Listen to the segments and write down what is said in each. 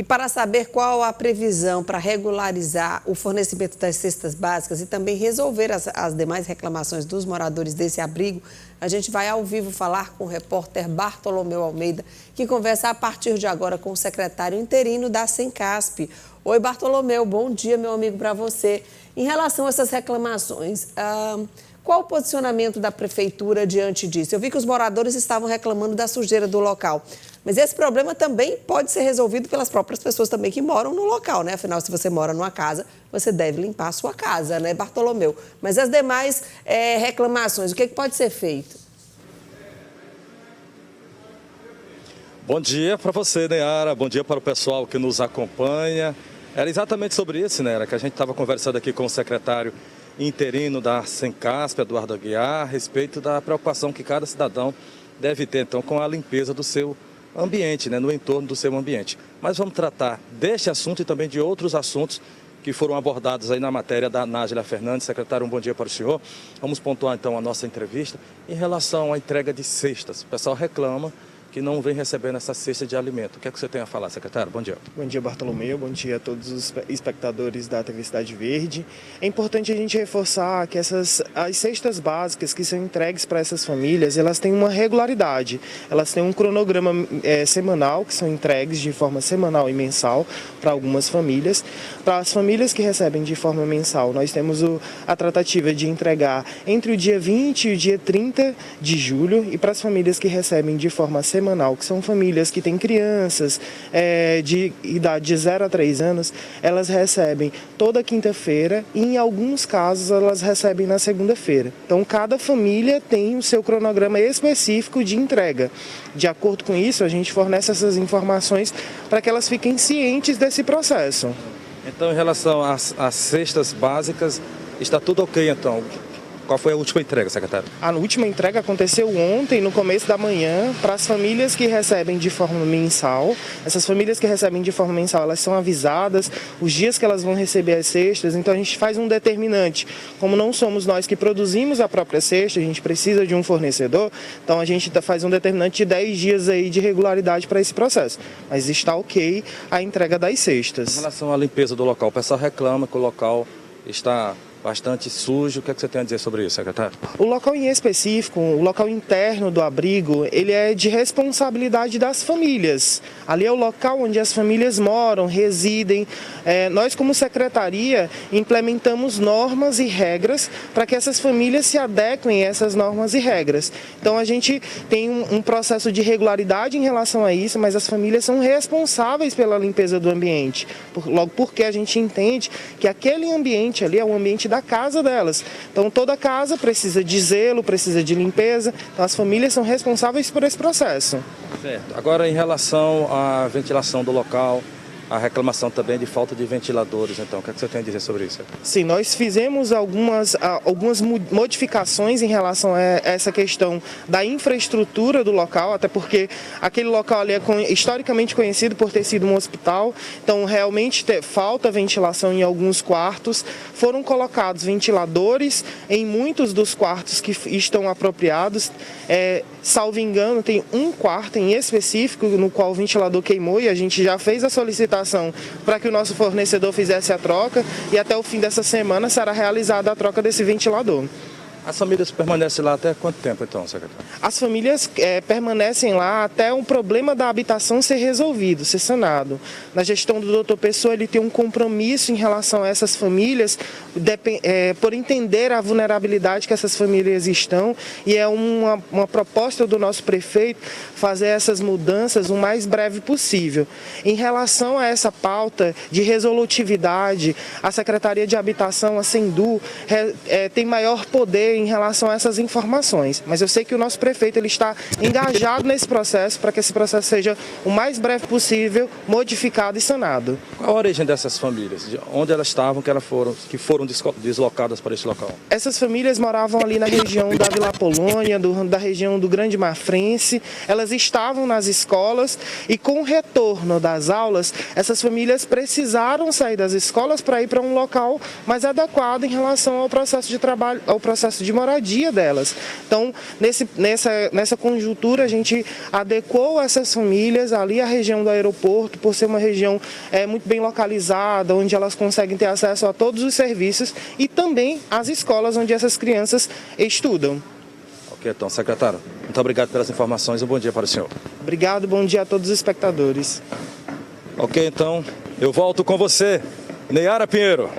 E para saber qual a previsão para regularizar o fornecimento das cestas básicas e também resolver as demais reclamações dos moradores desse abrigo, a gente vai ao vivo falar com o repórter Bartolomeu Almeida, que conversa a partir de agora com o secretário interino da Sencasp. Oi, Bartolomeu, bom dia, meu amigo, para você. Em relação a essas reclamações, qual o posicionamento da prefeitura diante disso? Eu vi que os moradores estavam reclamando da sujeira do local, mas esse problema também pode ser resolvido pelas próprias pessoas também que moram no local, né? Afinal, se você mora numa casa, você deve limpar a sua casa, né, Bartolomeu? Mas as demais reclamações, o que pode ser feito? Bom dia para você, Nayara. Bom dia para o pessoal que nos acompanha. Era exatamente sobre isso, Nayara, que a gente estava conversando aqui com o secretário interino da Sencasp, Eduardo Aguiar, a respeito da preocupação que cada cidadão deve ter, então, com a limpeza do seu ambiente, né, no entorno do seu ambiente. Mas vamos tratar deste assunto e também de outros assuntos que foram abordados aí na matéria da Nájila Fernandes. Secretário, um bom dia para o senhor. Vamos pontuar, então, a nossa entrevista em relação à entrega de cestas. O pessoal reclama que não vem recebendo essa cesta de alimento. O que é que você tem a falar, secretário? Bom dia. Bom dia, Bartolomeu. Bom dia a todos os espectadores da TV Cidade Verde. É importante a gente reforçar que as cestas básicas que são entregues para essas famílias, elas têm uma regularidade. Elas têm um cronograma semanal, que são entregues de forma semanal e mensal para algumas famílias. Para as famílias que recebem de forma mensal, nós temos a tratativa de entregar entre o dia 20 e o dia 30 de julho. E para as famílias que recebem de forma semanal, que são famílias que têm crianças de idade de 0 a 3 anos, elas recebem toda quinta-feira e, em alguns casos, elas recebem na segunda-feira. Então, cada família tem o seu cronograma específico de entrega. De acordo com isso, a gente fornece essas informações para que elas fiquem cientes desse processo. Então, em relação às cestas básicas, está tudo ok, então? Qual foi a última entrega, secretário? A última entrega aconteceu ontem, no começo da manhã, para as famílias que recebem de forma mensal. Essas famílias que recebem de forma mensal, elas são avisadas os dias que elas vão receber as cestas, então a gente faz um determinante. Como não somos nós que produzimos a própria cesta, a gente precisa de um fornecedor, então a gente faz um determinante de 10 dias aí de regularidade para esse processo. Mas está ok a entrega das cestas. Em relação à limpeza do local, o pessoal reclama que o local está bastante sujo. O que é que você tem a dizer sobre isso, secretário? O local em específico, o local interno do abrigo, ele é de responsabilidade das famílias. Ali é o local onde as famílias moram, residem. Nós, como secretaria, implementamos normas e regras para que essas famílias se adequem a essas normas e regras. Então, a gente tem um processo de regularidade em relação a isso, mas as famílias são responsáveis pela limpeza do ambiente. Logo porque a gente entende que aquele ambiente ali é o ambiente da casa delas. Então, toda casa precisa de zelo, precisa de limpeza. Então, as famílias são responsáveis por esse processo. Certo. Agora, em relação à ventilação do local, a reclamação também de falta de ventiladores, então, o que é que você tem a dizer sobre isso? Sim, nós fizemos algumas modificações em relação a essa questão da infraestrutura do local, até porque aquele local ali é historicamente conhecido por ter sido um hospital, então realmente falta ventilação em alguns quartos. Foram colocados ventiladores em muitos dos quartos que estão apropriados. Salvo engano, tem um quarto em específico no qual o ventilador queimou e a gente já fez a solicitação para que o nosso fornecedor fizesse a troca e até o fim dessa semana será realizada a troca desse ventilador. As famílias permanecem lá até quanto tempo, então, secretário? As famílias permanecem lá até um problema da habitação ser resolvido, ser sanado. Na gestão do Dr. Pessoa, ele tem um compromisso em relação a essas famílias, por entender a vulnerabilidade que essas famílias estão, e é uma proposta do nosso prefeito fazer essas mudanças o mais breve possível. Em relação a essa pauta de resolutividade, a Secretaria de Habitação, a SENDU, tem maior poder em relação a essas informações, mas eu sei que o nosso prefeito ele está engajado nesse processo para que esse processo seja o mais breve possível modificado e sanado. Qual a origem dessas famílias? De onde elas estavam que foram deslocadas para esse local? Essas famílias moravam ali na região da Vila Polônia, da região do Grande Mafrense. Elas estavam nas escolas e com o retorno das aulas, essas famílias precisaram sair das escolas para ir para um local mais adequado em relação ao processo de trabalho, ao processo de moradia delas. Então, nessa conjuntura, a gente adequou essas famílias ali à região do aeroporto, por ser uma região muito bem localizada, onde elas conseguem ter acesso a todos os serviços e também às escolas onde essas crianças estudam. Ok, então, secretário, muito obrigado pelas informações e um bom dia para o senhor. Obrigado, bom dia a todos os espectadores. Ok, então, eu volto com você, Neyara Pinheiro.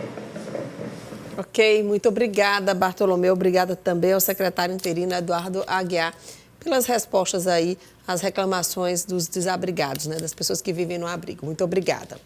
Ok, muito obrigada, Bartolomeu. Obrigada também ao secretário interino Eduardo Aguiar pelas respostas aí às reclamações dos desabrigados, né, das pessoas que vivem no abrigo. Muito obrigada.